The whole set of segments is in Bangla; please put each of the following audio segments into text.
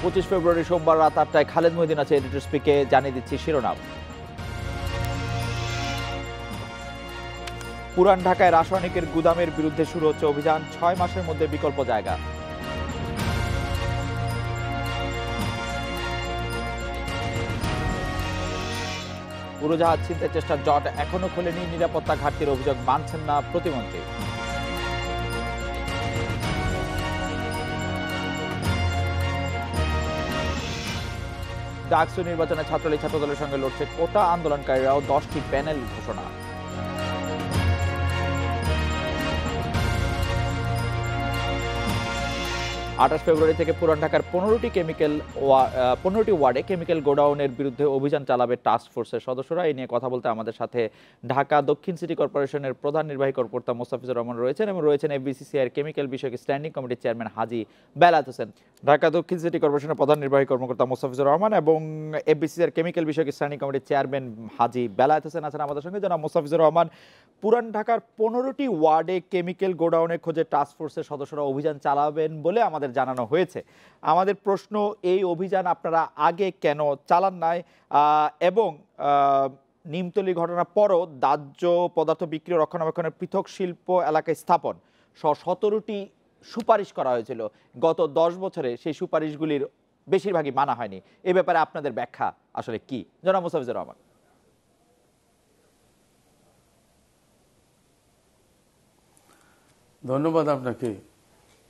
25 ফেব্রুয়ারি সোমবার রাত 8টায় খালেদ মহিউদ্দিন আছে এডিটর স্পিকে। জানিয়ে দিচ্ছি শিরোনাম। পুরান ঢাকায় রাসায়নিকের গুদামের বিরুদ্ধে শুরু হচ্ছে অভিযান, 6 মাসের মধ্যে বিকল্প জায়গা। উড়োজাহাজ ছিনতাইয়ের চেষ্টার জট এখনো খোলেনি, নিরাপত্তা ঘাটতির অভিযোগ মানছেন না প্রতিমন্ত্রী। ডাকসু নির্বাচনে ছাত্রলীগ ছাত্রদলের সঙ্গে লড়ছে কোটা আন্দোলনকারীরাও, 10টি প্যানেল ঘোষণা। আঠাশ ফেব্রুয়ারি থেকে পুরান ঢাকার 15টি ওয়ার্ডে কেমিক্যাল গোডাউনের বিরুদ্ধে অভিযান চালাবে টাস্ক ফোর্সের সদস্যরা। এই নিয়ে কথা বলতে আমাদের সাথে ঢাকা দক্ষিণ সিটি কর্পোরেশনের প্রধান নির্বাহী কর্মকর্তা মোস্তাফিজুর রহমান রয়েছেন এবং রয়েছেন এফবিসিসিআই এর কেমিক্যাল বিষয়ক স্ট্যান্ডিং কমিটির চেয়ারম্যান হাজী বেলায়েত হোসেন। ঢাকা দক্ষিণ সিটি কর্পোরেশনের প্রধান নির্বাহী কর্মকর্তা মোস্তাফিজুর রহমান এবং এফবিসিসিআই এর কেমিক্যাল বিষয়ক স্ট্যান্ডিং কমিটির চেয়ারম্যান হাজী বেলায়েত হোসেন আছেন আমাদের সঙ্গে। জনাব মোস্তাফিজুর রহমান, পুরান ঢাকার 15টি ওয়ার্ডে কেমিক্যাল গোডাউনের খোঁজে টাস্ক ফোর্সের সদস্যরা অভিযান চালাবেন বলে আমাদের জানানো হয়েছে। আমাদের প্রশ্ন, এই অভিযান আপনারা আগে কেন চালান নাই এবং নিমতলী ঘটনার পরও দাহ্য পদার্থ বিক্রি রক্ষণাবেক্ষণের পৃথক শিল্প এলাকায় স্থাপন সহ 17টি সুপারিশ করা হয়েছিল। গত 10 বছরে সেই সুপারিশগুলির বেশিরভাগই মানা হয়নি। এ ব্যাপারে আপনাদের ব্যাখ্যা আসলে কি, জনাব মোস্তাফিজুর রহমান? ধন্যবাদ আপনাকে।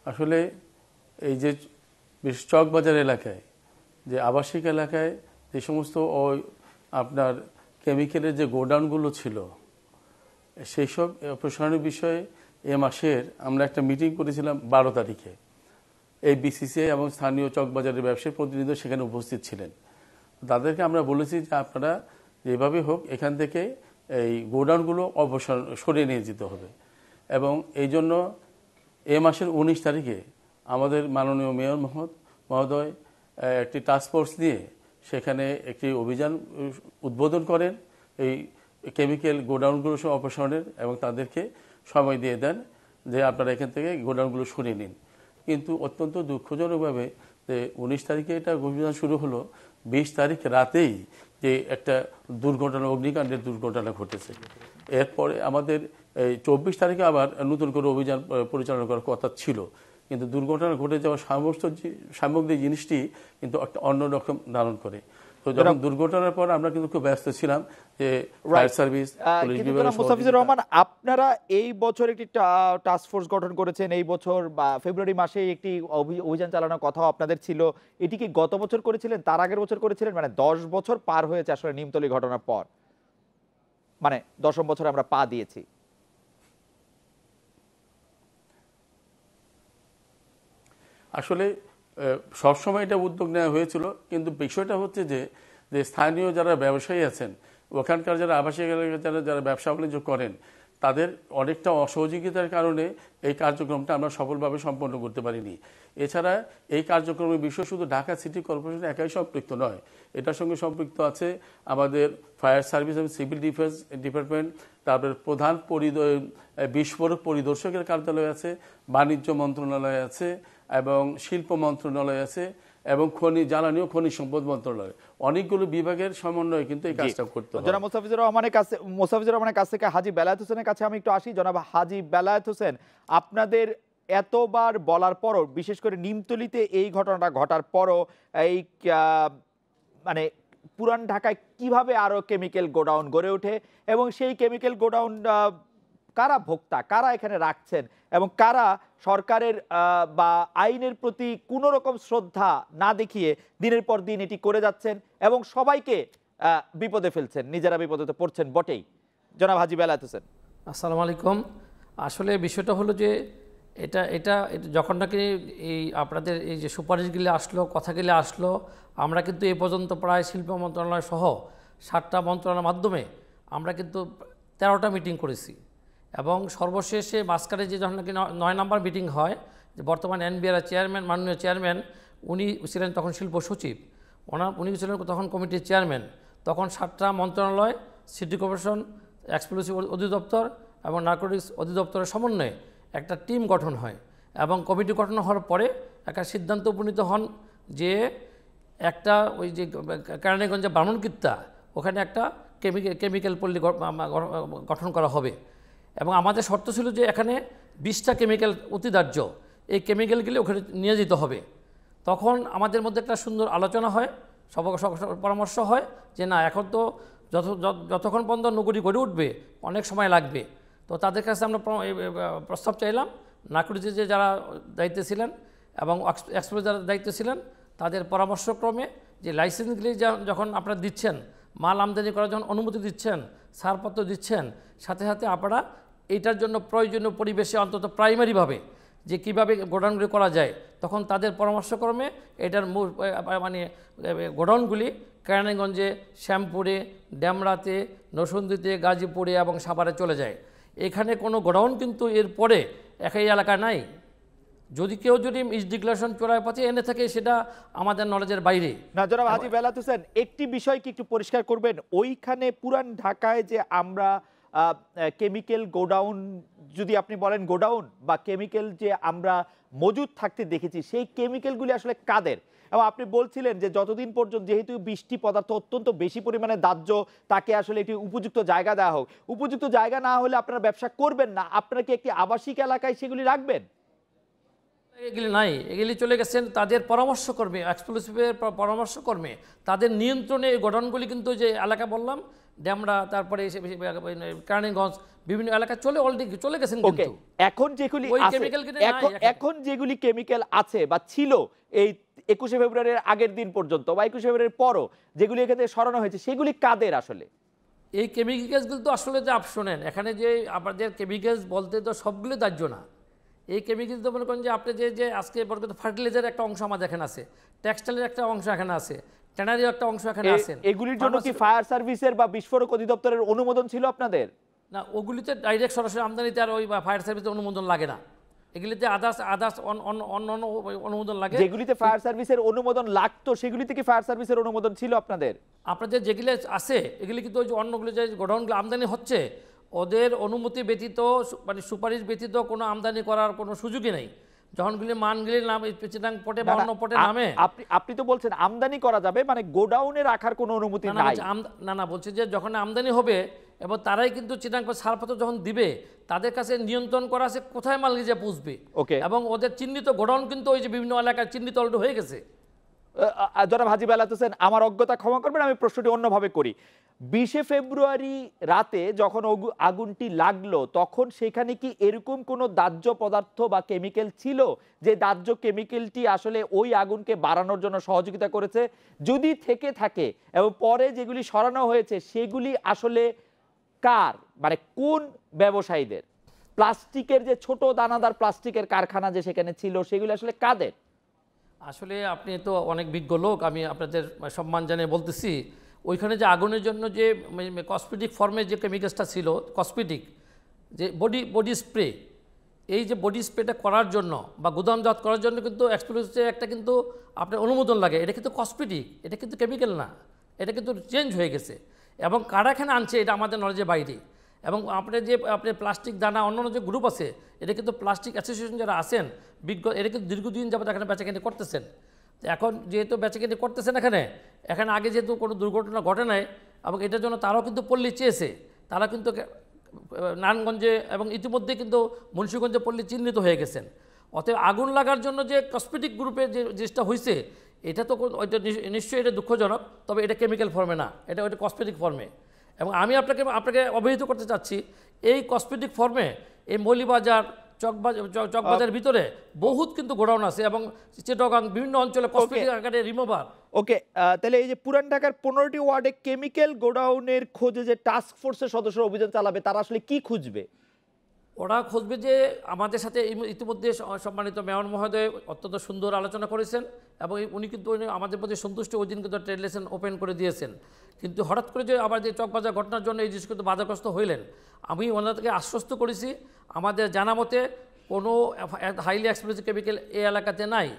আসলে এই যে চকবাজার এলাকায়, যে আবাসিক এলাকায় যে সমস্ত আপনার কেমিক্যালের যে গোডাউনগুলো ছিল, সেই সব অপসারণের বিষয়ে এ মাসের আমরা একটা মিটিং করেছিলাম 12 তারিখে। এই বিসিসিআই এবং স্থানীয় চকবাজারের ব্যবসায়ী প্রতিনিধি সেখানে উপস্থিত ছিলেন। তাদেরকে আমরা বলেছি যে আপনারা যেভাবে হোক এখান থেকে এই গোডাউনগুলো সরিয়ে নিয়ে যেতে হবে এবং এই জন্য এ মাসের 19 তারিখে আমাদের মাননীয় মেয়র মহোদয় একটি টাস্কফোর্স নিয়ে সেখানে একটি অভিযান উদ্বোধন করেন এই কেমিক্যাল গোডাউনগুলো অপসারণের এবং তাদেরকে সময় দিয়ে দেন যে আপনারা এখান থেকে গোডাউনগুলো সরিয়ে নিন। কিন্তু অত্যন্ত দুঃখজনকভাবে যে 19 তারিখে এটা অভিযান শুরু হলো, 20 তারিখ রাতেই যে একটা দুর্ঘটনা, অগ্নিকাণ্ডের দুর্ঘটনা ঘটেছে। এরপরে আমাদের এই 24 তারিখে আবার নতুন করে অভিযান পরিচালনা করার কথা ছিল, কিন্তু দুর্ঘটনা ঘটে যাওয়ার সামগ্রিক জিনিসটি কিন্তু একটা অন্যরকম ধারণ করে। তো যখন দুর্ঘটনার পর আমরা কিন্তু খুব ব্যস্ত ছিলাম যে ফায়ার সার্ভিস, পুলিশ বিভাগ। মোস্তাফিজুর রহমান, আপনারা এই বছর একটি টাস্ক ফোর্স গঠন করেছেন, এই বছর বা ফেব্রুয়ারি মাসে একটি অভিযান চালানোর কথাও আপনাদের ছিল। এটি কি গত বছর করেছিলেন, তার আগের বছর করেছিলেন? মানে 10 বছর পার হয়েছে আসলে নিমতলী ঘটনার পর, মানে 10ম বছরে আমরা পা দিয়েছি। আসলে সবসময় এটা উদ্যোগ নেওয়া হয়েছিল, কিন্তু বিষয়টা হচ্ছে যে স্থানীয় যারা ব্যবসায়ী আছেন, ওখানকার যারা আবাসিক এলাকায় যারা ব্যবসা বাণিজ্য করেন, তাদের অনেকটা অসহযোগিতার কারণে এই কার্যক্রমটা আমরা সফলভাবে সম্পন্ন করতে পারিনি। এছাড়া এই কার্যক্রমের বিষয় শুধু ঢাকা সিটি কর্পোরেশন একাই সম্পৃক্ত নয়, এটার সঙ্গে সম্পৃক্ত আছে আমাদের ফায়ার সার্ভিস এবং সিভিল ডিফেন্স ডিপার্টমেন্ট, তারপরে প্রধান বিস্ফোরক পরিদর্শকের কার্যালয় আছে, বাণিজ্য মন্ত্রণালয় আছে এবং শিল্প মন্ত্রণালয় আছে এবং জ্বালানি ও খনিজ সম্পদ মন্ত্রণালয়। অনেকগুলো বিভাগের সমন্বয়ে কিন্তু এই কাজটা করতে হবে। জনাব মোস্তাফিজুর রহমানের কাছ থেকে হাজী বেলায়েত হোসেনের কাছে আমি একটু আসি। জনাব হাজী বেলায়েত হোসেন, আপনাদের এতবার বলার পরও, বিশেষ করে নিমতলীতে এই ঘটনাটা ঘটার পরও, এই মানে পুরান ঢাকায় কিভাবে আরো কেমিক্যাল গোডাউন গড়ে ওঠে এবং সেই কেমিক্যাল গোডাউন কারা ভোক্তা, কারা এখানে রাখছেন এবং কারা সরকারের বা আইনের প্রতি কোনো রকম শ্রদ্ধা না দেখিয়ে দিনের পর দিন এটি করে যাচ্ছেন এবং সবাইকে বিপদে ফেলছেন, নিজেরা বিপদে তো পড়ছেন বটেই। জনাব হাজী বেলায়েত হোসেন। আসসালামু আলাইকুম। আসলে বিষয়টা হলো যে এটা যখন নাকি এই আপনাদের এই যে সুপারিশগুলি আসলো, কথাগুলি আসলো, আমরা কিন্তু এ পর্যন্ত প্রায় শিল্প মন্ত্রণালয় সহ 7টা মন্ত্রণালয়ের মাধ্যমে আমরা কিন্তু 13টা মিটিং করেছি এবং সর্বশেষে মাঝখানে যে যখন নাকি 9 নম্বর মিটিং হয়, যে বর্তমান এনবিআর চেয়ারম্যান, মাননীয় চেয়ারম্যান, উনি ছিলেন তখন শিল্প সচিব, উনি ছিলেন তখন কমিটির চেয়ারম্যান। তখন 7টা মন্ত্রণালয়, সিটি কর্পোরেশন, এক্সপ্লোসিভ অধিদপ্তর এবং নার্কোটিক্স অধিদপ্তরের সমন্বয়ে একটা টিম গঠন হয় এবং কমিটি গঠন হওয়ার পরে একটা সিদ্ধান্ত উপনীত হন যে একটা ওই যে কেরানীগঞ্জে বামনকিত্তা ওখানে একটা কেমিক্যাল পল্লী গঠন করা হবে এবং আমাদের শর্ত ছিল যে এখানে 20টা কেমিক্যাল অতিদার্য, এই কেমিক্যালগুলি ওখানে নিয়ে যেতে হবে। তখন আমাদের মধ্যে একটা সুন্দর আলোচনা হয়, সব পরামর্শ হয় যে না, এখন তো যতক্ষণ পর্যন্ত নগরী গড়ে উঠবে অনেক সময় লাগবে। তো তাদের কাছে আমরা প্রস্তাব চাইলাম, নাকুরিতে যে যারা দায়িত্বে ছিলেন এবং এক্সপ্রেস যারা দায়িত্বে ছিলেন তাদের পরামর্শক্রমে যে লাইসেন্সগুলি যখন আপনারা দিচ্ছেন, মাল আমদানি করার যখন অনুমতি দিচ্ছেন, ছাড়পত্র দিচ্ছেন, সাথে সাথে আপনারা এইটার জন্য প্রয়োজনীয় পরিবেশে অন্তত প্রাইমারিভাবে যে কীভাবে গোডাউনগুলি করা যায়, তখন তাদের পরামর্শক্রমে এটার মানে গোডাউনগুলি কেরানীগঞ্জে, শ্যামপুরে, ড্যামরাতে, নরসিংদীতে, গাজীপুরে এবং সাভারে চলে যায়। এখানে কোনো গোডাউন কিন্তু এর পরে একই এলাকায় নাই। যদি কেউ মিস ডিক্লারেশন চোরাই পথে এনে থাকে সেটা আমাদের নলেজের বাইরে। না জনাব হাজী বেলায়েত হোসেন, একটি বিষয় কি একটু পরিষ্কার করবেন, ওইখানে পুরান ঢাকায় যে আমরা কেমিক্যাল গোডাউন, যদি আপনি বলেন গোডাউন বা কেমিক্যাল যে আমরা মজুদ থাকতে দেখেছি, সেই কেমিক্যালগুলি আসলে কাদের? এবং আপনি বলছিলেন যে যতদিন পর্যন্ত যেহেতু বৃষ্টি পদার্থ অত্যন্ত বেশি পরিমাণে দাহ্য, তাকে আসলে একটি উপযুক্ত জায়গা দেওয়া হোক। উপযুক্ত জায়গা না হলে আপনারা ব্যবসা করবেন না, আপনারা কি একটি আবাসিক এলাকায় সেগুলি রাখবেন? এগুলি নাই, এগুলি চলে গেছেন তাদের পরামর্শকর্মী, এক্সক্লুসিভের পরামর্শকর্মী, তাদের নিয়ন্ত্রণে এই গোডাউনগুলি কিন্তু যে এলাকা বললাম ড্যামরা, তারপরে কেরানীগঞ্জ, বিভিন্ন এলাকা অলরেডি চলে গেছেন। কিন্তু এখন যেগুলি এখন যেগুলি কেমিক্যাল আছে বা ছিল এই 21শে ফেব্রুয়ারির আগের দিন পর্যন্ত বা 21শে ফেব্রুয়ারির পরও যেগুলি এখান থেকে সরানো হয়েছে, সেগুলি কাদের আসলে? এই কেমিক্যালসগুলো তো আসলে যে আপনি শোনেন, এখানে যে আপনাদের কেমিক্যালস বলতে তো সবগুলো দাহ্য না। এই কেমিক্যালস তো মনে করেন যে আপনি যে আজকে ফার্টিলাইজারের একটা অংশ আমাদের এখানে আছে, টেক্সটাইলের একটা অংশ এখানে আছে, ট্যানারির একটা অংশ এখানে আছে। এগুলির জন্য কি ফায়ার সার্ভিসের বা বিস্ফোরক অধিদপ্তরের অনুমোদন ছিল আপনাদের? না, ওগুলিতে ডাইরেক্ট সরাসরি আমদানিতে আর ওই ফায়ার সার্ভিসের অনুমোদন লাগে না। এগুলিতে আদার্স অন্য অনুমোদন লাগে। যেগুলিতে ফায়ার সার্ভিসের অনুমোদন লাগতো সেগুলিতে কি ফায়ার সার্ভিসের অনুমোদন ছিল আপনাদের? আপনাদের যেগুলি আছে এগুলি কিন্তু ওই যে অন্যগুলো যে গোডাউনগুলো আমদানি হচ্ছে ওদের অনুমতি ব্যতীত, মানে সুপারিশ ব্যতীত কোনো আমদানি করার কোনো সুযোগই নেই। যখনগুলি মানগুলির নাম চিটাং পটে বা অন্য পটে নামে, আপনি তো বলছেন আমদানি করা যাবে, মানে গোডাউনে রাখার কোনো অনুমতি নাই? না, বলছে যে যখন আমদানি হবে এবং তারাই কিন্তু চিটাং ছাড়পত্র যখন দিবে তাদের কাছে নিয়ন্ত্রণ করা আছে কোথায় মাল গিয়ে পৌঁছবে, এবং ওদের চিহ্নিত গোডাউন কিন্তু ওই যে বিভিন্ন এলাকায় চিহ্নিত অলরেডি হয়ে গেছে। জনাব হাজী বেলায়েত হোসেন, আমার অজ্ঞতা ক্ষমা করবেন, আমি প্রশ্নটি অন্যভাবে করি। 20শে ফেব্রুয়ারি রাতে যখন আগুনটি লাগলো তখন সেখানে কি এরকম কোনো দাহ্য পদার্থ বা কেমিক্যাল ছিল যে দাহ্য কেমিক্যালটি আসলে ওই আগুনকে বাড়ানোর জন্য সহযোগিতা করেছে? যদি থেকে থাকে এবং পরে যেগুলি সরানো হয়েছে সেগুলি আসলে কার, মানে কোন ব্যবসায়ীদের? প্লাস্টিকের যে ছোট দানাদার প্লাস্টিকের কারখানা যে সেখানে ছিল সেগুলি আসলে কাদের? আসলে আপনি তো অনেক বিজ্ঞ লোক, আমি আপনাদের সম্মান জানিয়ে বলতেছি, ওইখানে যে আগুনের জন্য যে কসমেটিক ফর্মে যে কেমিক্যালসটা ছিল, কসমেটিক যে বডি স্প্রে, এই যে বডি স্প্রেটা করার জন্য বা গুদামজাত করার জন্য কিন্তু এক্সপ্লোসিভে একটা কিন্তু আপনার অনুমোদন লাগে। এটা কিন্তু কসমেটিক, এটা কিন্তু কেমিক্যাল না, এটা কিন্তু চেঞ্জ হয়ে গেছে। এবং কারা এখানে আনছে এটা আমাদের নলেজের বাইরে। এবং আপনার প্লাস্টিক দানা অন্যান্য যে গ্রুপ আছে, এটা কিন্তু প্লাস্টিক অ্যাসোসিয়েশন যারা আছেন বিজ্ঞ, এটা কিন্তু দীর্ঘদিন যাবত এখানে বেচাকেনি করতেছেন। এখন যেহেতু বেচাকেনি করতেছেন এখানে আগে যেহেতু কোনো দুর্ঘটনা ঘটে নাই এবং এটার জন্য তারাও কিন্তু পল্লী চেয়েছে, তারা কিন্তু নারায়ণগঞ্জে এবং ইতিমধ্যে কিন্তু মুন্সিগঞ্জে পল্লী চিহ্নিত হয়ে গেছেন। অতএব আগুন লাগার জন্য যে কসমেটিক গ্রুপের যে জিনিসটা হয়েছে এটা তো ওইটা নিশ্চয়ই এটা দুঃখজনক, তবে এটা কেমিক্যাল ফর্মে না, এটা ওইটা কসমেটিক ফর্মে। এবং আমি আপনাকে অবহিত করতে চাচ্ছি, এই কসমেটিক ফর্মে এই মৌলিবাজার, চকবাজারের ভিতরে বহুত কিন্তু গোডাউন আছে এবং চিটাগাং বিভিন্ন অঞ্চলে কসমেটিক আকারে রিমুভার। ওকে, তাহলে এই যে পুরান ঢাকার 15টি ওয়ার্ডে কেমিক্যাল গোডাউনের খোঁজে যে টাস্ক ফোর্সের সদস্যরা অভিযান চালাবে তারা আসলে কি খুঁজবে? ওরা খুঁজবে যে আমাদের সাথে ইতিমধ্যে সম্মানিত মেয়র মহোদয় অত্যন্ত সুন্দর আলোচনা করেছেন এবং উনি কিন্তু আমাদের প্রতি সন্তুষ্ট, ওই দিন কিন্তু ট্রেড লাইসেন্স ওপেন করে দিয়েছেন। কিন্তু হঠাৎ করে যে আবার যে চকবাজার ঘটনার জন্য এই জিনিস কিন্তু বাধাগ্রস্ত হইলেন, আমি ওনাদেরকে আশ্বস্ত করেছি আমাদের জানা মতে কোনো হাইলি এক্সপ্লোসিভ কেমিক্যাল এই এলাকাতে নাই।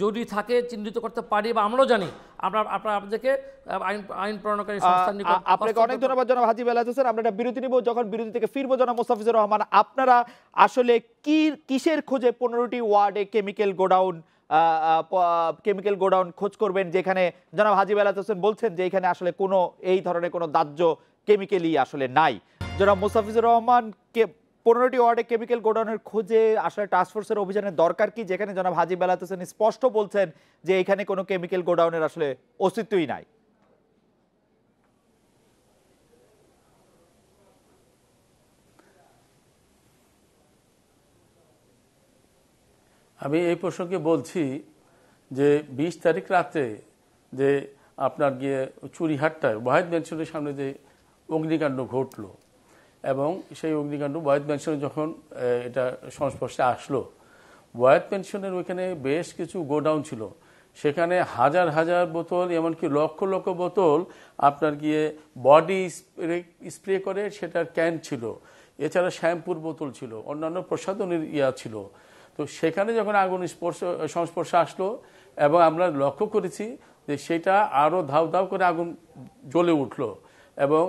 যদি থাকে চিহ্নিত করতে পারি বা আমরাও জানি, আপনাদেরকে আইন প্রণয়নকারী সংস্থার নিকট। আপনাকে অনেক ধন্যবাদ জনাব হাজী বেলায়েত হোসেন। আমরা একটা বিরতি নিব, যখন বিরতি থেকে ফিরবো জনাব মোস্তাফিজুর রহমান, আপনারা আসলে কিসের খোঁজে 15টি ওয়ার্ডে কেমিক্যাল গোডাউন কেমিক্যাল গোডাউন খোঁজ করবেন যেখানে জনাব হাজী বেলায়েত হোসেন বলছেন যে এখানে আসলে কোনো এই ধরনের কোনো দাহ্য কেমিক্যালই আসলে নাই। জনাব মোস্তাফিজুর রহমানকে 15টি ওয়ার্ডে কেমিক্যাল গোডাউনের খোঁজে আসলে টাস্কফোর্সের অভিযানের দরকার কি, যেখানে জনাব হাজী বেলায়েত হোসেন স্পষ্ট বলছেন যে এখানে কোনো কেমিক্যাল গোডাউনের আসলে অস্তিত্বই নাই? আমি এই প্রসঙ্গে বলছি যে 20 তারিখ রাতে যে আপনার গিয়ে চুরিহাট্টায় ওয়াহিদ ম্যানশনের সামনে যে অগ্নিকাণ্ড ঘটলো এবং সেই অগ্নিকাণ্ড ওয়াহিদ ম্যানশনে যখন এটা সংস্পর্শে আসলো, ওয়াহিদ ম্যানশনের ওইখানে বেশ কিছু গোডাউন ছিল, সেখানে হাজার হাজার বোতল এমনকি লক্ষ লক্ষ বোতল আপনার গিয়ে বডি স্প্রে করে সেটার ক্যান ছিল, এছাড়া শ্যাম্পুর বোতল ছিল, অন্যান্য প্রসাধনের ছিল। তো সেখানে যখন আগুন সংস্পর্শে আসলো এবং আমরা লক্ষ্য করেছি যে সেটা আরও ধাউ ধাউ করে আগুন জ্বলে উঠলো এবং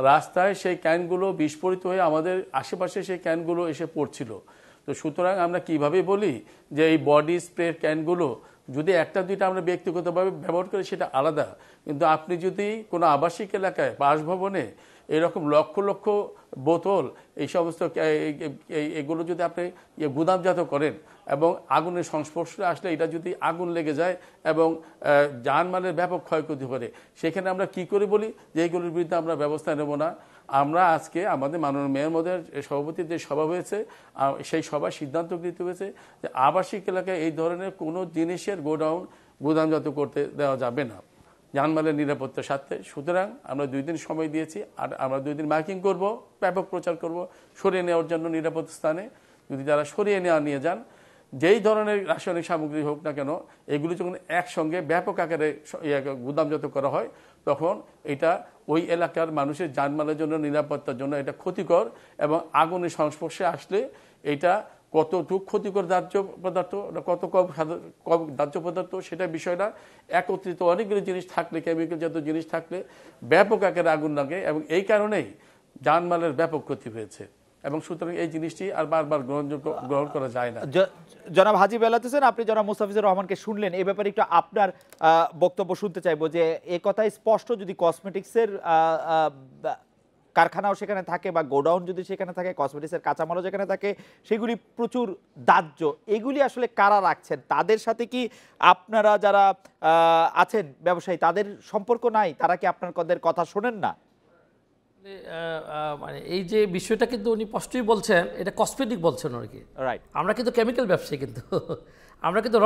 রাস্তায় সেই ক্যানগুলো বিস্ফোরিত হয়ে আমাদের আশেপাশে সেই ক্যানগুলো এসে পড়ছিল। তো সুতরাং আমরা কিভাবে বলি যে এই বডি স্প্রের ক্যানগুলো যদি একটা দুইটা আমরা ব্যক্তিগতভাবে ব্যবহার করি সেটা আলাদা, কিন্তু আপনি যদি কোনো আবাসিক এলাকায় বাসভবনে এরকম লক্ষ লক্ষ বোতল এই সমস্ত এগুলো যদি আপনি গুদামজাত করেন এবং আগুনের সংস্পর্শে আসলে এটা যদি আগুন লেগে যায় এবং জানমালের ব্যাপক ক্ষয়ক্ষতি করে, সেখানে আমরা কি করে বলি যে এইগুলোর বিরুদ্ধে আমরা ব্যবস্থা নেব না। আমরা আজকে আমাদের মাননীয় মেয়র মহোদয়ের সভাপতির যে সভা হয়েছে সেই সভায় সিদ্ধান্ত গৃহীত হয়েছে যে আবাসিক এলাকায় এই ধরনের কোনো জিনিসের গুদামজাত করতে দেওয়া যাবে না জানমালের নিরাপত্তার স্বার্থে। সুতরাং আমরা 2 দিন সময় দিয়েছি, আর আমরা 2 দিন মার্কিং করব, ব্যাপক প্রচার করব সরিয়ে নেওয়ার জন্য নিরাপদ স্থানে। যদি তারা সরিয়ে নিয়ে যান, যেই ধরনের রাসায়নিক সামগ্রী হোক না কেন, এগুলি যখন একসঙ্গে ব্যাপক আকারে গুদামজাত করা হয় তখন এটা ওই এলাকার মানুষের জানমালের জন্য, নিরাপত্তার জন্য এটা ক্ষতিকর এবং আগুনের সংস্পর্শে আসলে এটা কতটুকু ক্ষতিকর দাহ্য পদার্থ, কত কম দাহ্য পদার্থ সেটা বিষয়টা একত্রিত অনেকগুলো জিনিস থাকলে, কেমিক্যাল জাতীয় জিনিস থাকলে ব্যাপক আকারে আগুন লাগে এবং এই কারণেই জানমালের ব্যাপক ক্ষতি হয়েছে এবং সুতরাং এই জিনিসটি আর বারবার গ্রহণ করা যায় না। জনাব হাজী বেলায়েত হোসেন, আপনি জনাব মোস্তাফিজুর রহমানকে শুনলেন, এই ব্যাপারে একটু আপনার বক্তব্য শুনতে চাইবো যে এ কথাই স্পষ্ট যদি কসমেটিক্সের কারখানাও সেখানে থাকে বা গোডাউন যদি সেখানে থাকে, কসমেটিক্সের কাঁচামালও যেখানে থাকে, সেগুলি প্রচুর দাহ্য, এগুলি আসলে কারা রাখছেন? তাদের সাথে কি আপনারা যারা আছেন ব্যবসায়ী তাদের সম্পর্ক নাই? তারা কি আপনাদের কথা শোনেন না? মানে এই যে বিষয়টা কিন্তু উনি স্পষ্টই বলছেন, এটা কসমেটিক বলছেন আর কি। রাইট, আমরা কিন্তু কেমিক্যাল ব্যবসায়ী, কিন্তু আমরা কিন্তু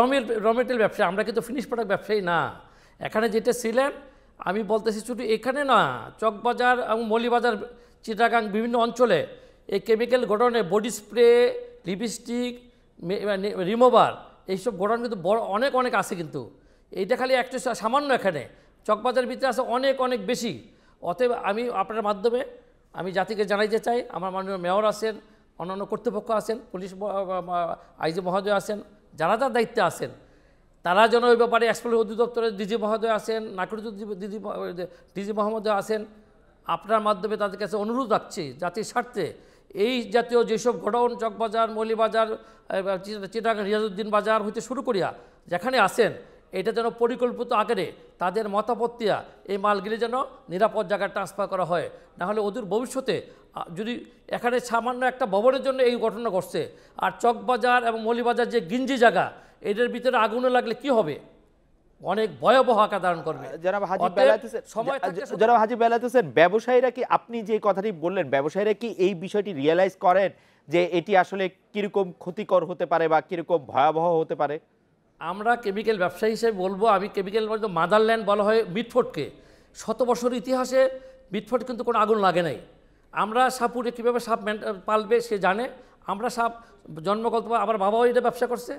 র মেটেরিয়াল ব্যবসায়ী, আমরা কিন্তু ফিনিশ প্রোডাক্ট ব্যবসায়ী না। এখানে যেটা ছিলেন আমি বলতেছি শুধু এখানে না, চকবাজার এবং মৌলিবাজার, চিটাগাং বিভিন্ন অঞ্চলে এই কেমিক্যাল গোডাউনে বডি স্প্রে, লিপস্টিক, রিমুভার এইসব গোডাউন কিন্তু বড় অনেক অনেক আছে। কিন্তু এইটা খালি একটা সামান্য, এখানে চকবাজারের ভিতরে আছে অনেক অনেক বেশি। অতএব আমি আপনার মাধ্যমে আমি জাতিকে জানাইতে চাই, আমার মাননীয় মেয়র আছেন, অন্যান্য কর্তৃপক্ষ আছেন, পুলিশ আইজি মহোদয় আছেন, যারা যার দায়িত্বে আছেন, তারা যেন ওই ব্যাপারে এক্সপ্লোর অধিদপ্তরের ডিজি মহোদয় আছেন, নাগরিক ডিজি মহোদয় আছেন, আপনার মাধ্যমে তাদের কাছে অনুরোধ রাখছি জাতির স্বার্থে এই জাতীয় যেসব গোডাউন চকবাজার, মৌলিবাজার, চিটাগাং রিয়াজউদ্দিন বাজার হইতে শুরু করিয়া যেখানে আছেন, এটা যেন পরিকল্পিত আকারে তাদের মতামতিয়া এই মালগুলি যেন নিরাপদ জায়গায় ট্রান্সফার করা হয়। নাহলে অদূর ভবিষ্যতে যদি এখানে সামান্য একটা ভবনের জন্য এই ঘটনা ঘটছে, আর চকবাজার এবং মৌলিবাজার যে গিঞ্জি জায়গা, এটার ভিতরে আগুনে লাগলে কি হবে, অনেক ভয়াবহ আকার ধারণ করবে। জনাব হাজী বেলায়েত হোসেন, ব্যবসায়ীরা কি, আপনি যে কথাটি বললেন, ব্যবসায়ীরা কি এই বিষয়টি রিয়েলাইজ করেন যে এটি আসলে কিরকম ক্ষতিকর হতে পারে বা কিরকম ভয়াবহ হতে পারে? আমরা কেমিক্যাল ব্যবসায়ী হিসেবে বলবো, আমি কেমিক্যাল বলতে মাদারল্যান্ড বলা হয় মিটফোর্ডকে, 100 বছর ইতিহাসে মিটফোর্ড কিন্তু কোনো আগুন লাগে নাই। আমরা সাপুরে কীভাবে সাপ পালবে সে জানে, আমরা সাপ জন্মগত, আমার বাবাও এটা ব্যবসা করছে,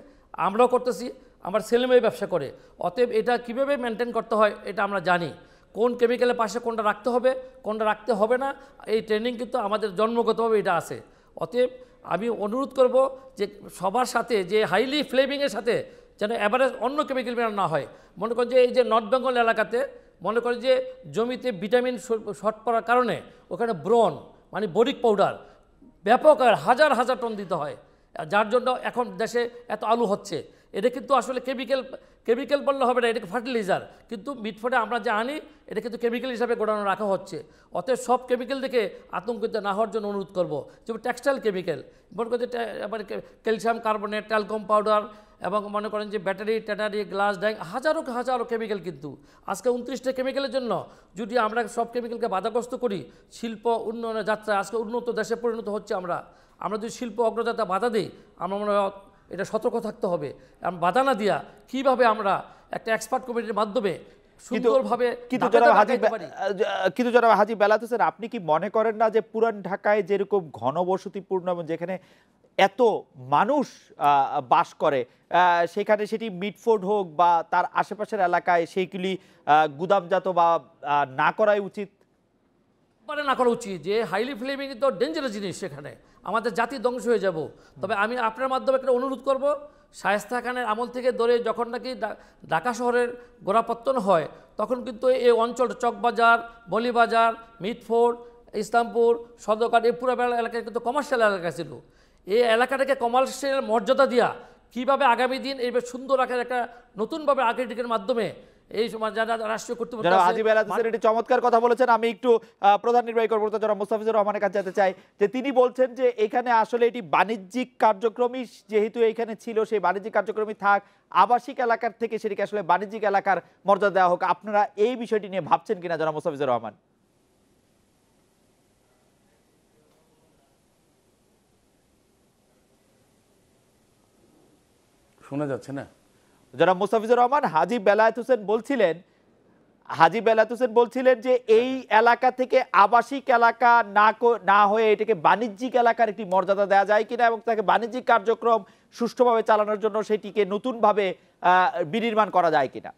আমরাও করতেছি, আমার ছেলেমেয়ে ব্যবসা করে। অতএব এটা কীভাবে মেনটেন করতে হয় এটা আমরা জানি, কোন কেমিক্যালের পাশে কোনটা রাখতে হবে, কোনটা রাখতে হবে না, এই ট্রেনিং কিন্তু আমাদের জন্মগতভাবে এটা আছে। অতএব আমি অনুরোধ করব যে সবার সাথে যে হাইলি ফ্লেমিংয়ের সাথে যেন অ্যাভারেজ অন্য কেমিক্যাল মেশানো না হয়। মনে করেন যে এই যে নর্থ বেঙ্গল এলাকাতে মনে করেন যে জমিতে ভিটামিন শর্ট পড়ার কারণে ওখানে ব্রন মানে বোরিক পাউডার ব্যাপক হাজার হাজার টন দিতে হয়, যার জন্য এখন দেশে এত আলু হচ্ছে। এটা কিন্তু আসলে কেমিক্যাল বললে হবে না, এটা ফার্টিলাইজার, কিন্তু মিটফোর্ডে আমরা যে আনি এটা কিন্তু কেমিক্যাল হিসাবে গোডাউনে রাখা হচ্ছে। অতএব সব কেমিক্যাল দেখে আতঙ্কিত না হওয়ার জন্য অনুরোধ করব। যেমন টেক্সটাইল কেমিক্যাল, মনে করেন এবার ক্যালসিয়াম কার্বনেট, ট্যালকম পাউডার, এবং মনে করেন যে ব্যাটারি ট্যাটারি, গ্লাস ডাইং, হাজারো কেমিক্যাল। কিন্তু আজকে 29টা কেমিক্যালের জন্য যদি আমরা সব কেমিক্যালকে বাধাগ্রস্ত করি, শিল্প উন্নয়নের যাত্রায় আজকে উন্নত দেশে পরিণত হচ্ছে আমরা যদি শিল্প অগ্রযাত্রা বাধা দিই, আমরা মনে হয় এটা সতর্ক থাকতে হবে। বাধা না দিয়া কীভাবে আমরা একটা এক্সপার্ট কমিটির মাধ্যমে সুন্দরভাবে কিন্তু জনাব হাজী বেলায়েত হোসেন, আপনি কি মনে করেন না যে পুরান ঢাকায় যেরকম ঘনবসতিপূর্ণ এবং যেখানে এত মানুষ বাস করে, সেখানে সেটি মিটফোর্ড হোক বা তার আশেপাশের এলাকায় সেইগুলি গুদামজাত বা না করাই উচিত? না করা উচিত। যে হাইলি ফ্লেমিং তো ডেঞ্জারাস জিনিস, সেখানে আমাদের জাতি ধ্বংস হয়ে যাব। তবে আমি আপনার মাধ্যমে একটা অনুরোধ করব, শায়েস্তা খানের আমল থেকে ধরে যখন নাকি ঢাকা শহরের গোড়াপত্তন হয়, তখন কিন্তু এই অঞ্চল চকবাজার, বলিবাজার, মিটফোর্ড, ইসলামপুর, সদরঘাট, এই পুরো এলাকায় কিন্তু কমার্শিয়াল এলাকা ছিল। এই এলাকাটাকে কমার্শিয়াল মর্যাদা দিয়া কীভাবে আগামী দিন এই সুন্দর আকার একটা নতুনভাবে আর্কিটেক্টের মাধ্যমে এই যারা রাষ্ট্রীয় কর্তৃপক্ষ হাজী বেলায়েত হোসেন এটি চমৎকার কথা বলেছেন। আমি একটু প্রধান নির্বাহী কর্মকর্তা জনাব মোস্তাফিজুর রহমানের কাছে যেতে চাই, যে তিনি বলছেন যে এখানে আসলে এটি বাণিজ্যিক কার্যক্রমই যেহেতু এখানে ছিল, সেই বাণিজ্যিক কার্যক্রমই থাক, আবাসিক এলাকার থেকে সেটিকে আসলে বাণিজ্যিক এলাকার মর্যাদা দেওয়া হোক। আপনারা এই বিষয়টি নিয়ে ভাবছেন কিনা জনাব মোস্তাফিজুর রহমান? শোনা যাচ্ছে না জনাব মোস্তাফিজুর রহমান, হাজী বেলায়েত হোসেন বলছিলেন যে এই এলাকা থেকে আবাসিক এলাকা না হয়ে এটাকে বাণিজ্যিক এলাকার একটি মর্যাদা দেওয়া যায় কিনা, এবং তাকে বাণিজ্যিক কার্যক্রম সুষ্ঠুভাবে চালানোর জন্য সেটিকে নতুনভাবে বিনির্মাণ করা যায় কিনা।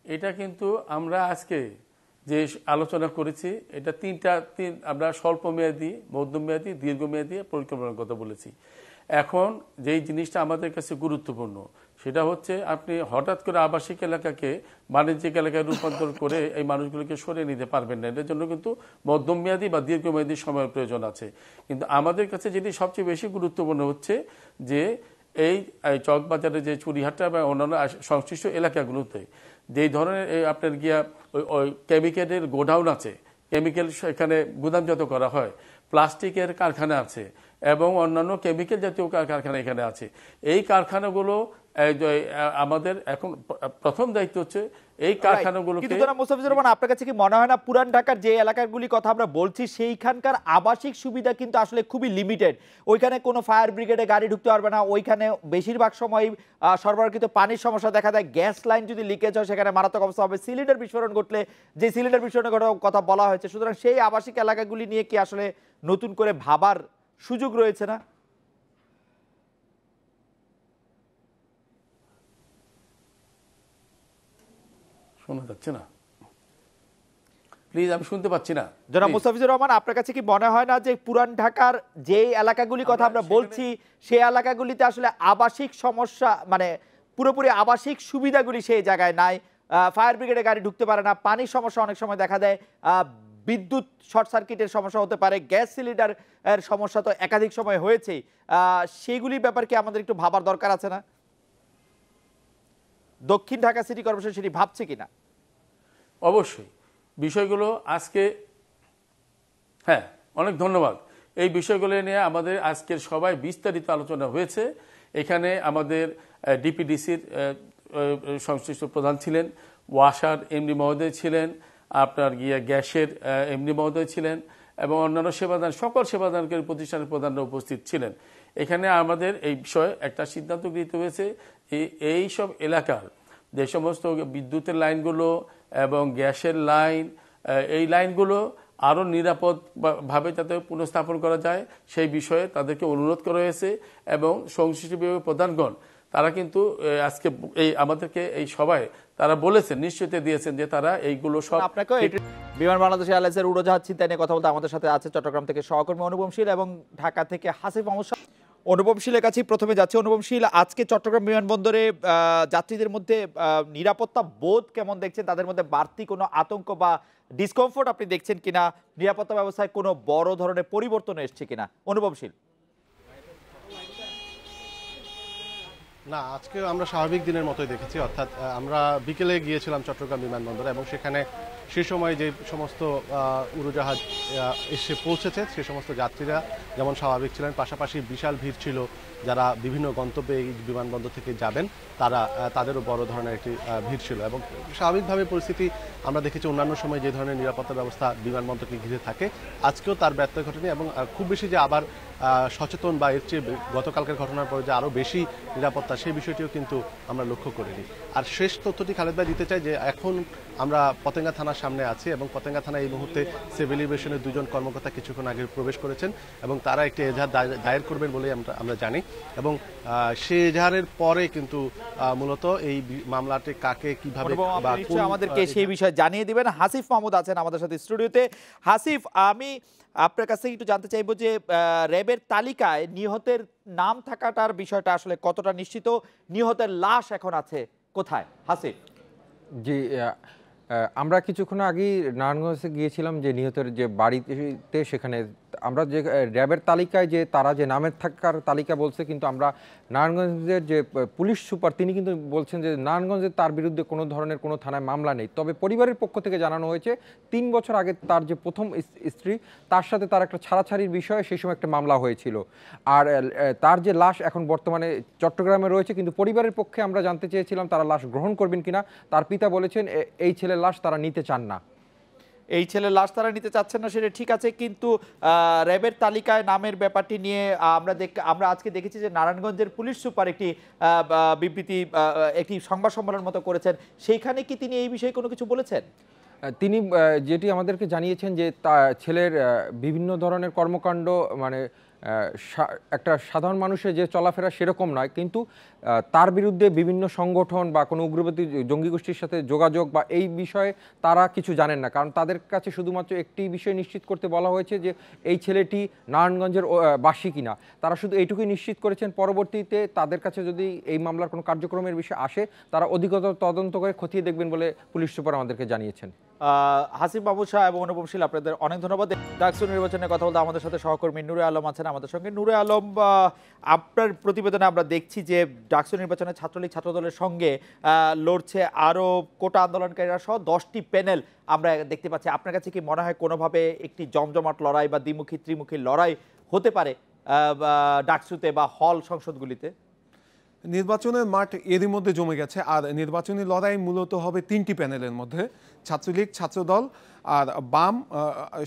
এটা কিন্তু আমরা আজকে যে আলোচনা করেছি, এটা আমরা স্বল্প মেয়াদী, মধ্যমেয়াদী, দীর্ঘমেয়াদী পরিকল্পনার কথা বলেছি। এখন যেই জিনিসটা আমাদের কাছে গুরুত্বপূর্ণ সেটা হচ্ছে, আপনি হঠাৎ করে আবাসিক এলাকাকে বাণিজ্যিক এলাকায় রূপান্তর করে এই মানুষগুলোকে সরিয়ে নিতে পারবেন না। এটার জন্য কিন্তু মধ্যমেয়াদী বা দীর্ঘমেয়াদী সময়ের প্রয়োজন আছে। কিন্তু আমাদের কাছে যেটি সবচেয়ে বেশি গুরুত্বপূর্ণ হচ্ছে যে এই চকবাজারে যে চুরিহাট্টা বা অন্যান্য সংশ্লিষ্ট এলাকাগুলোতে যেই ধরনের আপনার গিয়া ওই কেমিক্যালের গোডাউন আছে, কেমিক্যাল সেখানে গুদামজাত করা হয়, প্লাস্টিকের কারখানা আছে এবং অন্যান্য কেমিক্যাল জাতীয় কারখানা এখানে আছে। এই কারখানাগুলো আমাদের এখন প্রথম দায়িত্ব হচ্ছে এই কারখানাগুলোকে। কিন্তু জনাব মোস্তাফিজুর রহমান, আপনার কাছে কি মনে হয় না পুরান ঢাকার যে এলাকাগুলি কথা আমরা বলছি সেইখানকার আবাসিক সুবিধা কিন্তু আসলে খুবই লিমিটেড? ওইখানে কোনো ফায়ার ব্রিগেডে গাড়ি ঢুকতে পারবে না, ওইখানে বেশিরভাগ সময় সরবরাহকৃত পানির সমস্যা দেখা দেয়, গ্যাস লাইন যদি লিকেজ হয় সেখানে মারাত্মক অবস্থা হবে, সিলিন্ডার বিস্ফোরণ ঘটলে যে সিলিন্ডার বিস্ফোরণের কথা বলা হয়েছে। সুতরাং সেই আবাসিক এলাকাগুলি নিয়ে কি আসলে নতুন করে ভাবার সুযোগ রয়েছে না? শোনা যাচ্ছে না, প্লিজ, আমি শুনতে পাচ্ছি না। জনাব মোস্তাফিজুর রহমান, আপনার কাছে কি মনে হয় না যে পুরান ঢাকার যে এলাকাগুলি কথা আমরা বলছি সেই এলাকাগুলিতে আসলে আবাসিক সমস্যা, মানে পুরোপুরি আবাসিক সুবিধাগুলি সেই জায়গায় নাই? ফায়ার ব্রিগেডে গাড়ি ঢুকতে পারে না, পানির সমস্যা অনেক সময় দেখা দেয়, বিদ্যুৎ শর্ট সার্কিটের সমস্যা হতে পারে, গ্যাস সিলিন্ডার এর সমস্যা তো একাধিক সময় হয়েছে। সেইগুলির ব্যাপার কি আমাদের একটু ভাবার দরকার আছে না? দক্ষিণ ঢাকা সিটি কর্পোরেশন সেটি ভাবছে কিনা? অবশ্যই বিষয়গুলো আজকে, হ্যাঁ, অনেক ধন্যবাদ। এই বিষয়গুলো নিয়ে আমাদের আজকের সবাই বিস্তারিত আলোচনা হয়েছে। এখানে আমাদের ডিপিডিসির সংশ্লিষ্ট প্রধান ছিলেন, ওয়াসার এমডি মহোদয় ছিলেন, আপনার গ্যাসের এমডি মহোদয় ছিলেন এবং অন্যান্য সেবাদান, সকল সেবাদানকারী প্রতিষ্ঠানের প্রধানরা উপস্থিত ছিলেন। এখানে আমাদের এই বিষয়ে একটা সিদ্ধান্ত গৃহীত হয়েছে, এই সব এলাকার যে সমস্ত বিদ্যুতের লাইনগুলো এবং গ্যাসের লাইন, এই লাইনগুলো আরও নিরাপদভাবে যাতে পুনঃস্থাপন করা যায় সেই বিষয়ে তাদেরকে অনুরোধ করা হয়েছে। এবং সংশ্লিষ্ট বিভাগের প্রধানগণ তারা কিন্তু আজকে এই আমাদেরকে এই সভায় তারা বলেছেন, নিশ্চয়তা দিয়েছেন যে তারা এইগুলো সব। আপনাকে বিমান বাংলাদেশ এয়ারলাইন্সের উড়োজাহাজ ছিনতাই নিয়ে কথা বলতে আমাদের সাথে আছে চট্টগ্রাম থেকে সহকর্মী অনুপমশীল এবং ঢাকা থেকে হাসিফ মোহাম্মদ। অনুপমশীলের কাছেই প্রথমে যাচ্ছে। অনুপমশীল, আজকে চট্টগ্রাম বিমানবন্দরে যাত্রীদের মধ্যে নিরাপত্তা বোধ কেমন দেখছেন? তাদের মধ্যে বাড়তি কোনো আতঙ্ক বা ডিসকমফোর্ট আপনি দেখছেন কিনা, নিরাপত্তা ব্যবস্থায় কোনো বড় ধরনের পরিবর্তন এসছে কিনা? অনুভবশীল। না, আজকে আমরা স্বাভাবিক দিনের মতোই দেখেছি, অর্থাৎ আমরা বিকেলে গিয়েছিলাম চট্টগ্রাম বিমানবন্দরে এবং সেখানে সে সময় যে সমস্ত উড়োজাহাজ এসে পৌঁছেছে সে সমস্ত যাত্রীরা যেমন স্বাভাবিক ছিলেন, পাশাপাশি বিশাল ভিড় ছিল যারা বিভিন্ন গন্তব্যে এই বিমানবন্দর থেকে যাবেন তাদেরও বড় ধরনের একটি ভিড় ছিল এবং স্বাভাবিকভাবে পরিস্থিতি আমরা দেখেছি অন্যান্য সময় যে ধরনের নিরাপত্তা ব্যবস্থা বিমানবন্দরকে ঘিরে থাকে আজকেও তার ব্যত্যয় ঘটেনি এবং খুব বেশি যে আবার সচেতন বা এর চেয়ে গতকালকের ঘটনার পরে যে আরও বেশি নিরাপত্তা সেই বিষয়টিও কিন্তু আমরা লক্ষ্য করিনি। আর শেষ তথ্যটি খালেদ ভাই দিতে চাই যে এখন আমরা পতেঙ্গা থানার সামনে আছি এবং পতেঙ্গা থানা এই মুহূর্তে সিভিল এভিয়েশনের 2 জন কর্মকর্তা কিছুক্ষণ আগে প্রবেশ করেছেন এবং তারা একটি এজাহার দায়ের করবেন বলে আমরা জানি এবং সেই এজাহারের পরে কিন্তু মূলত এই মামলাটি কাকে কিভাবে আমাদেরকে সেই বিষয়ে জানিয়ে দিবেন। হাসিফ মাহমুদ আছেন আমাদের সাথে স্টুডিওতে। হাসিফ, আমি আপনার কাছ থেকে একটু জানতে চাইবো যে র্যাবের তালিকায় নিহতের নাম থাকাটার বিষয়টা আসলে কতটা নিশ্চিত? নিহতের লাশ এখন আছে কোথায়? হাসিফ। জি, আমরা কিছুক্ষণ আগেই নারায়ণগঞ্জে গিয়েছিলাম যে নিহতের যে বাড়িতে, সেখানে আমরা যে র্যাবের তালিকায় যে তারা যে নামের থাকার তালিকা বলছে, কিন্তু আমরা নারায়ণগঞ্জের যে পুলিশ সুপার তিনি কিন্তু বলছেন যে নারায়ণগঞ্জে তার বিরুদ্ধে কোনো ধরনের কোনো থানায় মামলা নেই। তবে পরিবারের পক্ষ থেকে জানানো হয়েছে 3 বছর আগে তার যে প্রথম স্ত্রী তার সাথে তার একটা ছাড়াছাড়ির বিষয়ে সেই সময় একটা মামলা হয়েছিল। আর তার যে লাশ এখন বর্তমানে চট্টগ্রামে রয়েছে, কিন্তু পরিবারের পক্ষে আমরা জানতে চেয়েছিলাম তারা লাশ গ্রহণ করবেন কিনা। তার পিতা বলেছেন এই ছেলের লাশ তারা নিতে চান না। এই ছেলের লাশ তারা নিতে চাচ্ছেন না, সেটা ঠিক আছে, কিন্তু র্যাবের তালিকায় নামের ব্যাপারটি নিয়ে আমরা আজকে দেখেছি যে নারায়ণগঞ্জের পুলিশ সুপার একটি বিবৃতি, একটি সংবাদ সম্মেলন মতো করেছেন। সেইখানে কি তিনি এই বিষয়ে কোনো কিছু বলেছেন? তিনি যেটি আমাদেরকে জানিয়েছেন যে ছেলের বিভিন্ন ধরনের কর্মকাণ্ড মানে একটা সাধারণ মানুষের যে চলাফেরা সেরকম নয়, কিন্তু তার বিরুদ্ধে বিভিন্ন সংগঠন বা কোনো উগ্রবাদী জঙ্গি গোষ্ঠীর সাথে যোগাযোগ বা এই বিষয়ে তারা কিছু জানেন না। কারণ তাদের কাছে শুধুমাত্র একটি বিষয় নিশ্চিত করতে বলা হয়েছে যে এই ছেলেটি নারায়ণগঞ্জের বাসী কিনা। তারা শুধু এইটুকুই নিশ্চিত করেছেন। পরবর্তীতে তাদের কাছে যদি এই মামলার কোনো কার্যক্রমের বিষয় আসে তারা অধিকতর তদন্ত করে খতিয়ে দেখবেন বলে পুলিশ সুপার আমাদেরকে জানিয়েছেন। হাসিফ মাহমুদ শাহ এবং অনুপমশীল, আপনাদের অনেক ধন্যবাদ। ডাকসু নির্বাচনের কথা বলতে আমাদের সাথে সহকর্মী নূরে আলম আছেন আমাদের সঙ্গে। নূরে আলম, আপনার প্রতিবেদনে আমরা দেখছি যে ডাকসু নির্বাচনে ছাত্রলীগ ছাত্রদলের সঙ্গে লড়ছে আরও কোটা আন্দোলনকারীরা সহ 10টি প্যানেল আমরা দেখতে পাচ্ছি। আপনার কাছে কি মনে হয় কোনোভাবে একটি জমজমাট লড়াই বা দ্বিমুখী ত্রিমুখী লড়াই হতে পারে ডাকসুতে বা হল সংসদগুলিতে? নির্বাচনের মাঠ এরই মধ্যে জমে গেছে, আর নির্বাচনী লড়াই মূলত হবে 3টি প্যানেলের মধ্যে, ছাত্রলীগ, ছাত্রদল আর বাম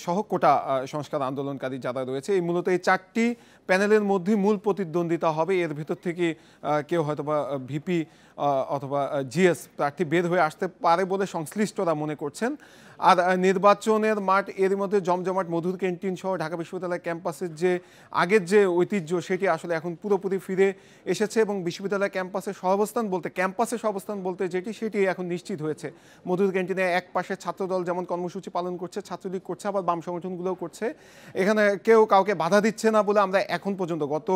সহ কোটা সংস্কার আন্দোলনকারী যারা রয়েছে। এই মূলত এই 4টি প্যানেলের মধ্যে মূল প্রতিদ্বন্দ্বিতা হবে। এর ভিতর থেকে কেউ হয়তোবা ভিপি অথবা জিএস প্রার্থী বের হয়ে আসতে পারে বলে সংশ্লিষ্টরা মনে করছেন। আর নির্বাচনের মাঠ এর মধ্যে জমজমাট, মধুর ক্যান্টিন সহ ঢাকা বিশ্ববিদ্যালয় ক্যাম্পাসের যে আগের যে ঐতিহ্য সেটি আসলে এখন পুরোপুরি ফিরে এসেছে এবং বিশ্ববিদ্যালয় ক্যাম্পাসের সহাবস্থান বলতে সেটি এখন নিশ্চিত হয়েছে। মধুর ক্যান্টিনে এক পাশে ছাত্রদল যেমন কর্মসূচি পালন করছে, ছাত্রলীগ করছে, আবার বাম সংগঠনগুলোও করছে। এখানে কেউ কাউকে বাধা দিচ্ছে না বলে আমরা এখন পর্যন্ত গত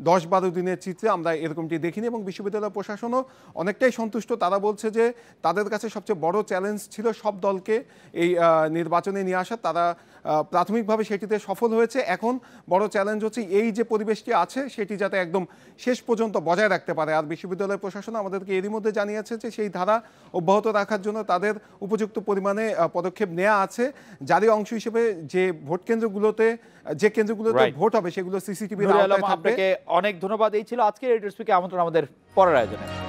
10-12 দিনের চিত্রে আমরা এরকমটি দেখিনি এবং বিশ্ববিদ্যালয় প্রশাসনও অনেকটাই সন্তুষ্ট। তারা বলছে যে তাদের কাছে সবচেয়ে বড় চ্যালেঞ্জ ছিল সব দলকে এই নির্বাচনে নিয়ে আসা। তারা প্রাথমিকভাবে সেটিতে সফল হয়েছে। এখন বড় চ্যালেঞ্জ হচ্ছে এই যে পরিবেশটি আছে সেটি যাতে একদম শেষ পর্যন্ত বজায় রাখতে পারে। আর বিশ্ববিদ্যালয় প্রশাসন আমাদেরকে এরই মধ্যে জানিয়েছে যে সেই ধারা অব্যাহত রাখার জন্য তাদের উপযুক্ত পরিমাণে পদক্ষেপ নেওয়া আছে। যারই অংশ হিসেবে যে কেন্দ্রগুলোতে ভোট হবে সেগুলো সিসিটিভির আওতায় থাকবে। আপনাকে অনেক ধন্যবাদ। এই ছিল আজকের এডিটর স্পিকে আমন্ত্রণ আমাদের পরের আয়োজনে।